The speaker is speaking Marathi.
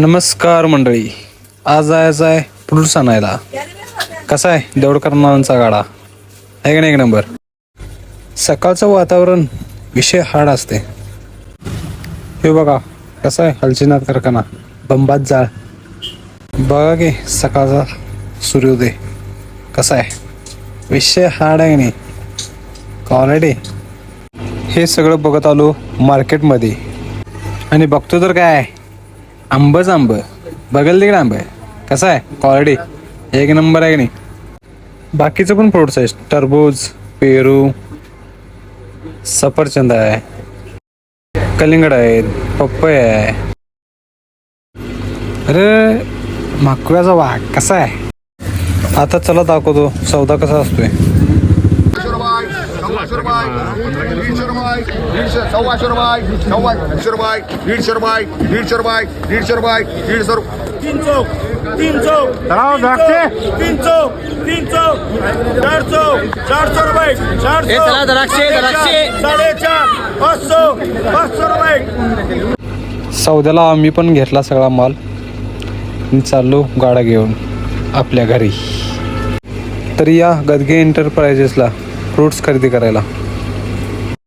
नमस्कार मंडळी, आज जायचं आहे फ्रूट्स आणायला. कसा आहे देवडकरनांचा गाडा आहे का नाही? एक नंबर. सकाळचं वातावरण विषय हार्ड असते. हे बघा कसं आहे हलचीनाथ कारखाना, बंबात जाळ. बघा की सकाळचा सूर्योदय कसा आहे. विषय हार्ड आहे नाही क्वालिटी. हे सगळं बघत आलो मार्केटमध्ये आणि बघतो तर काय आंबच आंब. बघल तिकडे आंब कसं आहे क्वालिटी एक नंबर आहे की नाही. बाकीचं पण फ्रूट्स आहेत, टरबूज, पेरू, सफरचंद आहे, कलिंगड आहेत, पपई आहे. अरे माकव्याचा वाघ कसा आहे. आता चला दाखवतो सौदा कसा असतोय. सौद्याला आम्ही पण घेतला सगळा माल आणि चाललो गाडा घेऊन आपल्या घरी. तर या गदगे एंटरप्राइजेसला फ्रूट्स खरेदी करायला.